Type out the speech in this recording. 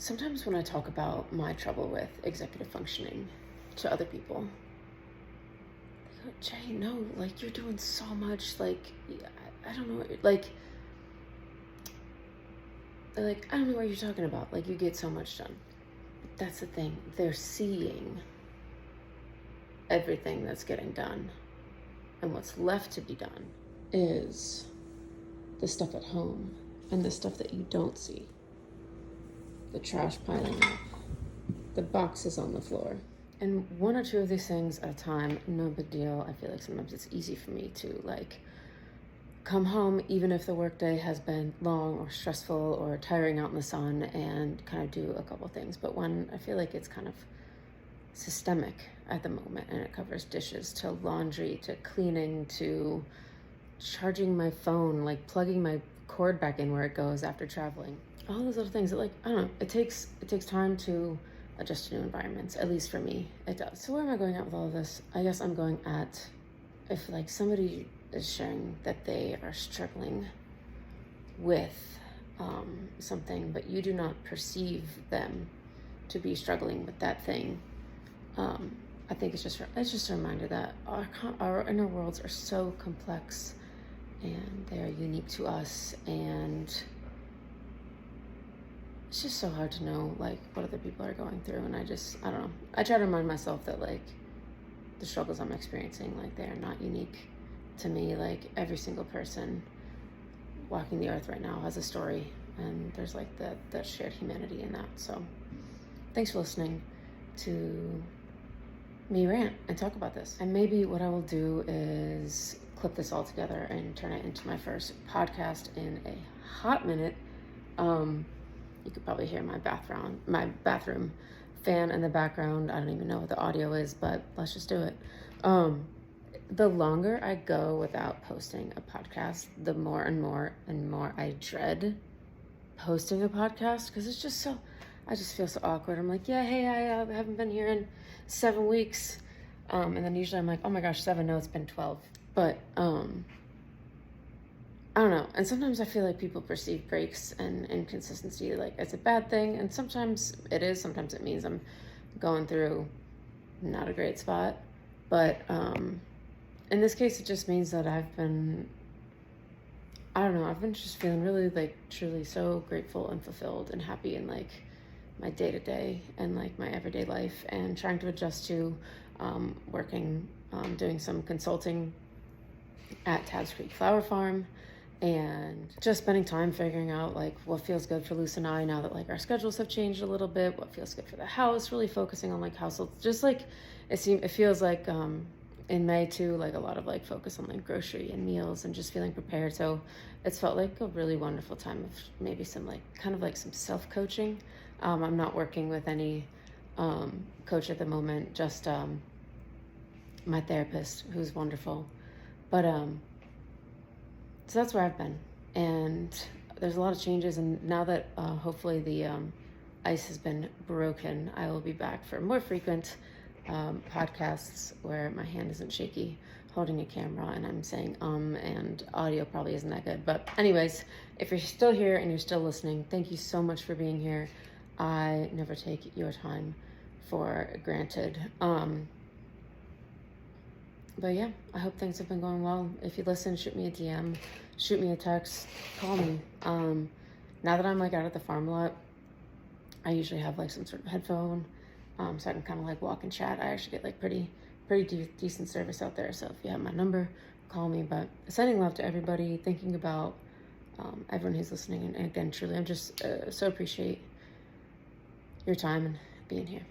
Sometimes when I talk about my trouble with executive functioning to other people, they go, Jay, no, like you're doing so much. Like, I don't know, like, I don't know what you're talking about. Like, you get so much done. But that's the thing. They're seeing everything that's getting done. And what's left to be done is the stuff at home and the stuff that you don't see. The trash piling up, the boxes on the floor. And one or two of these things at a time, no big deal. I feel like sometimes it's easy for me to come home, even if the workday has been long or stressful or tiring out in the sun, and kind of do a couple things. But when I feel like it's kind of systemic at the moment, and it covers dishes to laundry to cleaning to charging my phone, like plugging my cord back in where it goes after traveling, all those little things that, like, I don't know, it takes time to adjust to new environments. At least for me, it does. So where am I going at with all of this? I guess I'm going at, if like somebody is sharing that they are struggling with something, but you do not perceive them to be struggling with that thing, I think it's just a reminder that our inner worlds are so complex and they are unique to us, and it's just so hard to know like what other people are going through. And I don't know, I try to remind myself that like the struggles I'm experiencing, like they are not unique to me. Like every single person walking the earth right now has a story, and there's like that shared humanity in that. So thanks for listening to me rant and talk about this. And maybe what I will do is clip this all together and turn it into my first podcast in a hot minute. You could probably hear my bathroom fan in the background. I don't even know what the audio is, but let's just do it. The longer I go without posting a podcast, the more and more I dread posting a podcast, because it's just so, I just feel so awkward. I'm like, yeah, hey, I haven't been here in 7 weeks. And then usually I'm like, oh my gosh, 7, no, it's been 12. But I don't know. And sometimes I feel like people perceive breaks and inconsistency like as a bad thing. And sometimes it is. Sometimes it means I'm going through not a great spot. But in this case, it just means that I've been just feeling really like truly so grateful and fulfilled and happy in like my day-to-day and like my everyday life, and trying to adjust to working, doing some consulting at Tabbs Creek Flower Farm, and just spending time figuring out like what feels good for Luce and I now that like our schedules have changed a little bit, what feels good for the house, really focusing on like households. Just like it feels like in May too, like a lot of like focus on like grocery and meals and just feeling prepared. So it's felt like a really wonderful time of maybe some like kind of like some self-coaching. I'm not working with any coach at the moment, just my therapist, who's wonderful. But so that's where I've been, and there's a lot of changes. And now that hopefully the ice has been broken, I will be back for more frequent podcasts where my hand isn't shaky holding a camera and I'm saying and audio probably isn't that good. But anyways, if you're still here and you're still listening, thank you so much for being here. I never take your time for granted. But yeah, I hope things have been going well. If you listen, shoot me a DM, shoot me a text, call me. Now that I'm like out at the farm a lot, I usually have like some sort of headphone, so I can kind of like walk and chat. I actually get like pretty decent service out there. So if you have my number, call me. But sending love to everybody, thinking about everyone who's listening. And again, truly, I'm just so appreciate your time and being here.